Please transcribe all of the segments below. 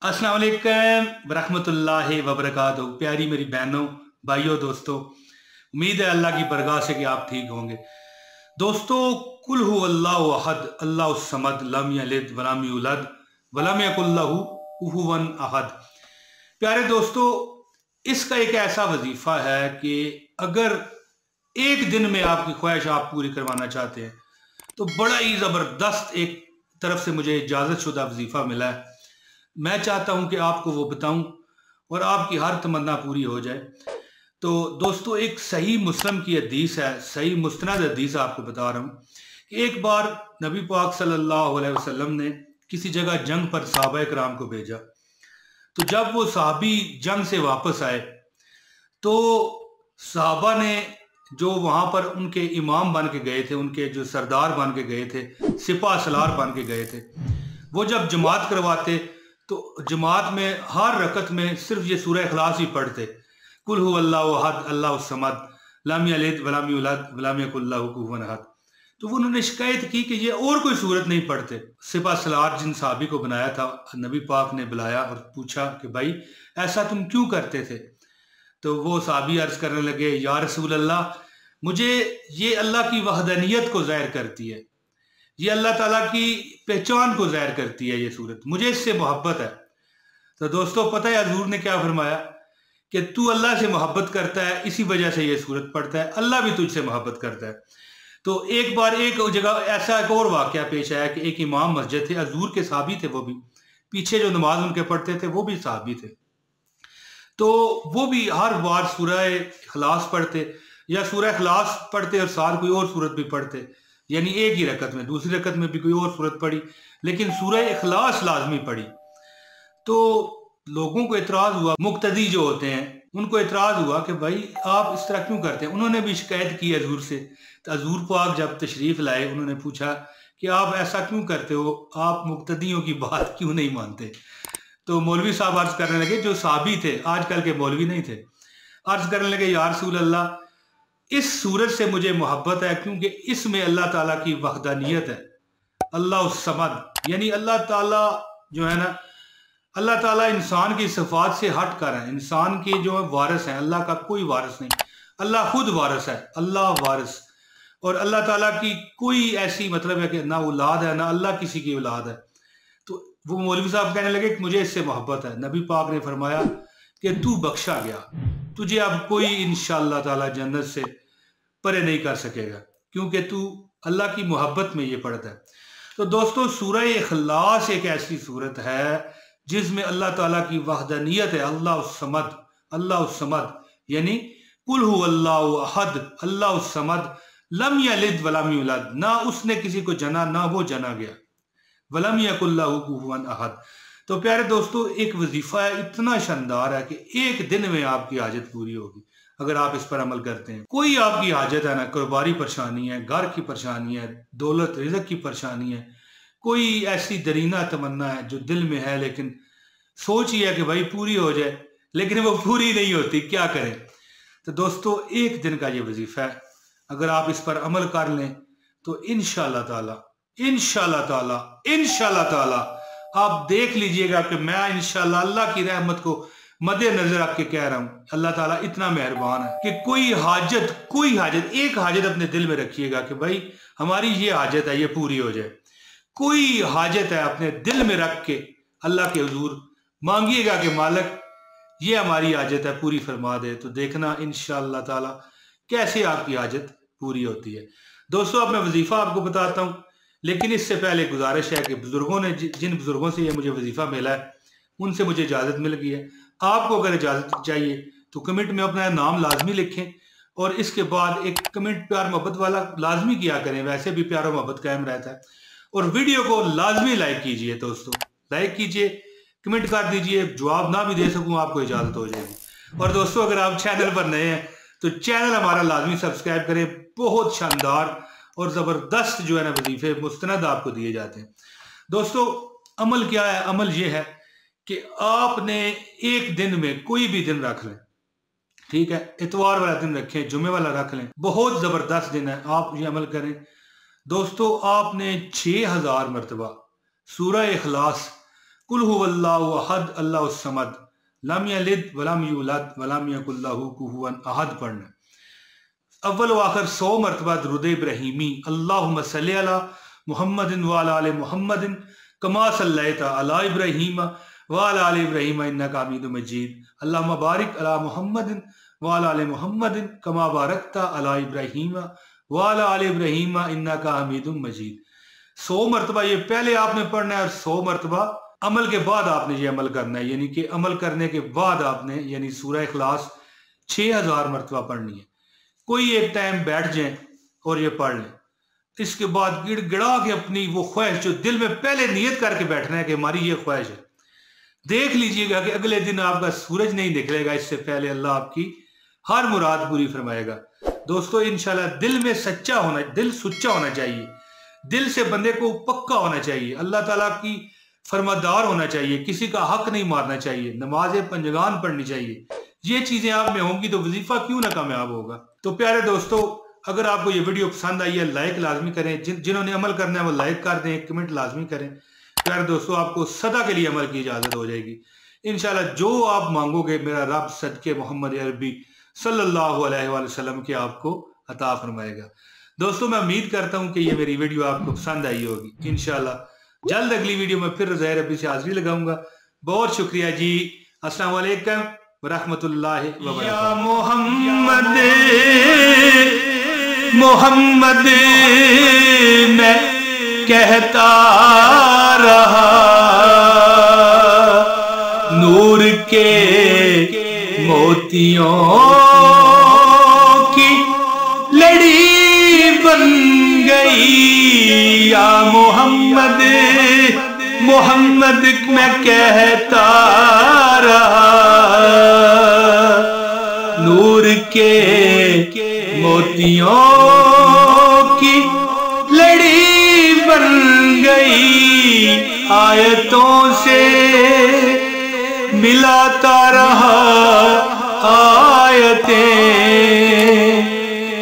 अस्सलाम वालेकुम रहमतुल्लाहि व बरकातुहू। प्यारी मेरी बहनों, भाइयों, दोस्तों, उम्मीद है अल्लाह की बरगाह से कि आप ठीक होंगे। दोस्तों, कुल हु अल्लाहु अहद अल्लाहु समद लम यलिद वलम यूलद वलम यकुल लहू कुफुवन अहद। प्यारे दोस्तों, इसका एक ऐसा वजीफा है कि अगर एक दिन में आपकी ख्वाहिश आप पूरी करवाना चाहते हैं तो बड़ा ही ज़बरदस्त एक तरफ से मुझे इजाज़त शुदा वजीफ़ा मिला है। मैं चाहता हूं कि आपको वो बताऊं और आपकी हर तमन्ना पूरी हो जाए। तो दोस्तों, एक सही मुस्लिम की हदीस है, सही मुस्तनद हदीस आपको बता रहा हूं कि एक बार नबी पाक सल्लल्लाहु अलैहि वसल्लम ने किसी जगह जंग पर सहाबा कराम को भेजा। तो जब वो सहाबी जंग से वापस आए तो सहाबा ने जो वहां पर उनके इमाम बन के गए थे, उनके जो सरदार बन के गए थे, सिपा सलार बन के गए थे, वो जब जमात करवाते तो जमात में हर रकत में सिर्फ ये सूरह इखलास ही पढ़ते, कुल हु अल्लाहु अहद अल्लाहु समद लम यलिद वलम यूलद वलम यकुल लहू कुफुवन अहद। तो उन्होंने शिकायत की कि ये और कोई सूरत नहीं पढ़ते। सिपा सलार जिन साहबी को बनाया था, नबी पाक ने बुलाया और पूछा कि भाई ऐसा तुम क्यों करते थे? तो वो साहबी अर्ज करने लगे, या रसूल अल्लाह, मुझे ये अल्लाह की वहदानियत को ज़ाहिर करती है, ये अल्लाह ताला की पहचान को ज़ाहिर करती है ये सूरत, मुझे इससे मोहब्बत है। तो दोस्तों, पता है हजूर ने क्या फरमाया कि तू अल्लाह से मोहब्बत करता है, इसी वजह से ये सूरत पढ़ता है, अल्लाह भी तुझसे मोहब्बत करता है। तो एक बार एक जगह ऐसा एक और वाकया पेश आया कि एक इमाम मस्जिद थे, हजूर के साहबी थे, वो भी पीछे जो नमाज उनके पढ़ते थे वो भी साहबी थे। तो वो भी हर बार सूरह इखलास पढ़ते या सूरह इखलास पढ़ते और साथ कोई और सूरत भी पढ़ते, यानी एक ही रकत में, दूसरी रकत में भी कोई और सूरत पढ़ी, लेकिन सूरह इखलास लाजमी पढ़ी। तो लोगों को इतराज हुआ, मुक्तदी जो होते हैं उनको इतराज हुआ कि भाई आप इस तरह क्यों करते हैं। उन्होंने भी शिकायत की हजूर से। तो हजूर पाक जब तशरीफ लाए, उन्होंने पूछा कि आप ऐसा क्यों करते हो, आप मुक्तदियों की बात क्यों नहीं मानते? तो मौलवी साहब अर्ज करने लगे, जो साहबी थे, आजकल के मौलवी नहीं थे, अर्ज करने लगे, या रसूल अल्लाह, इस सूरत से मुझे मोहब्बत है क्योंकि इसमें अल्लाह ताला की वहदानियत है, अल्लाह समद, यानी अल्लाह ताला जो है ना, अल्लाह ताला इंसान की सिफात से हट कर है, इंसान के जो वारिस हैं, अल्लाह का कोई वारिस नहीं, अल्लाह खुद वारिस है, अल्लाह वारिस। और अल्लाह ताला की कोई ऐसी मतलब है कि ना औलाद है, ना अल्लाह किसी की औलाद है। तो वो मौलवी साहब कहने लगे कि मुझे इससे मोहब्बत है। नबी पाक ने फरमाया कि तू बख्शा गया, तुझे अब कोई इंशाअल्लाह ताला जन्नत से परे नहीं कर सकेगा, क्योंकि तू अल्लाह की मोहब्बत में ये पढ़ता है। तो दोस्तों, सूरह इखलास एक ऐसी सूरत है जिसमें अल्लाह ताला की वहदानियत है, अल्लाह समद, अल्लाह समद, यानी कुल हु अल्लाहु अहद अल्लाह समद लम यलिद वलम यूलद, ना उसने किसी को जना ना वो जना गया, वलम यकुल लहू कुफुवन अहद। तो प्यारे दोस्तों, एक वजीफा है, इतना शानदार है कि एक दिन में आपकी हाजत पूरी होगी अगर आप इस पर अमल करते हैं। कोई आपकी हाजत है ना, कारोबारी परेशानी है, घर की परेशानी है, दौलत रिज़्क की परेशानी है, कोई ऐसी दरीना तमन्ना है जो दिल में है, लेकिन सोच ही है कि भाई पूरी हो जाए, लेकिन वो पूरी नहीं होती, क्या करें? तो दोस्तों, एक दिन का ये वजीफा है, अगर आप इस पर अमल कर लें तो इंशाअल्लाह ताला, इंशाअल्लाह ताला, इंशाअल्लाह ताला आप देख लीजिएगा कि मैं इंशाअल्लाह अल्लाह की रहमत को मद्देनजर रख के कह रहा हूं, अल्लाह ताला इतना मेहरबान है कि कोई हाजत, एक हाजत अपने दिल में रखिएगा कि भाई हमारी ये हाजत है, ये पूरी हो जाए। कोई हाजत है अपने दिल में रख के अल्लाह के हुजूर मांगिएगा कि मालिक ये हमारी हाजत है, पूरी फरमा दे। तो देखना इंशाअल्लाह ताला कैसे आपकी हाजत पूरी होती है। दोस्तों, अब मैं वजीफा आपको बताता हूँ, लेकिन इससे पहले गुजारिश है कि बुजुर्गों ने, जिन बुजुर्गों से ये मुझे वजीफा मिला है, उनसे मुझे इजाज़त मिल गई है। आपको अगर इजाज़त चाहिए तो कमेंट में अपना नाम लाजमी लिखें और इसके बाद एक कमेंट प्यार मोहब्बत वाला लाजमी किया करें, वैसे भी प्यार मोहब्बत कायम रहता है। और वीडियो को लाजमी लाइक कीजिए दोस्तों, लाइक कीजिए, कमेंट कर दीजिए, जवाब ना भी दे सकूं आपको इजाज़त हो जाएगी। और दोस्तों, अगर आप चैनल पर नए हैं तो चैनल हमारा लाजमी सब्सक्राइब करें, बहुत शानदार और ज़बरदस्त जो है ना वजीफे मुस्तनद आपको दिए जाते हैं। दोस्तों, अमल क्या है? अमल ये है कि आपने एक दिन में कोई भी दिन रख लें, ठीक है, इतवार वाला दिन रखें, जुमे वाला रख लें, बहुत ज़बरदस्त दिन है, आप ये अमल करें। दोस्तों, आपने 6000 मरतबा सूरह इखलास कुल हुवल्लाहु अहद अल्लाहुस समद लम यलिद वलम यूलद वलम यकुल लहू कुफुवन अहद पढ़ना। अव्वल व आखिर 100 मरतबा दुरूद इब्राहीमी अल्लाहुम्मा सल्लि अला मुहम्मदिन व अला आलि मुहम्मदिन कमा सल्लैता अला इब्राहीम व अला आलि इब्राहीम इन्नका हमीदुम मजीद अल्लाहुम्मा बारिक अला मुहम्मदिन व अला आलि मुहम्मदिन कमा बारकता अला इब्राहीम व अला आलि इब्राहीम इन्नका हमीदुम मजीद। 100 मरतबा ये पहले आपने पढ़ना है और 100 मरतबा अमल के बाद आपने ये अमल करना है, यानी कि अमल करने के बाद आपने यानी सूरह इखलास 6000 मरतबा पढ़नी है। कोई एक टाइम बैठ जाए और ये पढ़ लें। इसके बाद गिड़गिड़ा के अपनी वो ख्वाहिश जो दिल में पहले नियत करके बैठना है कि हमारी ये ख्वाहिश है, देख लीजिएगा कि अगले दिन आपका सूरज नहीं निकलेगा, इससे पहले अल्लाह आपकी हर मुराद पूरी फरमाएगा। दोस्तों इंशाल्लाह दिल में सच्चा होना, दिल सुच्चा होना चाहिए, दिल से बंदे को पक्का होना चाहिए, अल्लाह ताला की फरमादार होना चाहिए, किसी का हक नहीं मारना चाहिए, नमाजें पंजगान पढ़नी चाहिए। ये चीजें आप में होंगी तो वजीफा क्यों ना कामयाब होगा। तो प्यारे दोस्तों, अगर आपको ये वीडियो पसंद आई है लाइक लाजमी करें, जिन्होंने अमल करना है वो लाइक कर दें, कमेंट लाजमी करें। प्यारे दोस्तों, आपको सदा के लिए अमल की इजाजत हो जाएगी इंशाल्लाह। जो आप मांगोगे मेरा रब सदके मोहम्मद अरबी सल्लल्लाहु अलैहि वसल्लम के आपको अता फरमाएगा। दोस्तों मैं उम्मीद करता हूँ कि ये मेरी वीडियो आपको पसंद आई होगी। इंशाल्लाह जल्द अगली वीडियो में फिर ज़ाहिर रब्बी से हाजिरी लगाऊंगा। बहुत शुक्रिया जी। अस्सलाम वालेकुम वरहमतुल्लाहि व बरकातहू। या मोहम्मद मोहम्मद मैं कहता रहा, नूर के मोतियों की लड़ी बन गई। या मोहम्मद मोहम्मद मैं कहता रहा, नूर के मोतियों की लड़ी बन गई। आयतों से मिलाता रहा आयतें,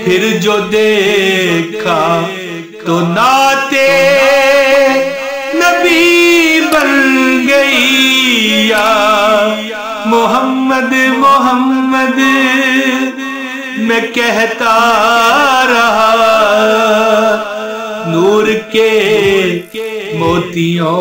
फिर जो देखा तो नाते नबी बन गई। या मोहम्मद मोहम्मद मैं कहता रहा, नूर के मोतियों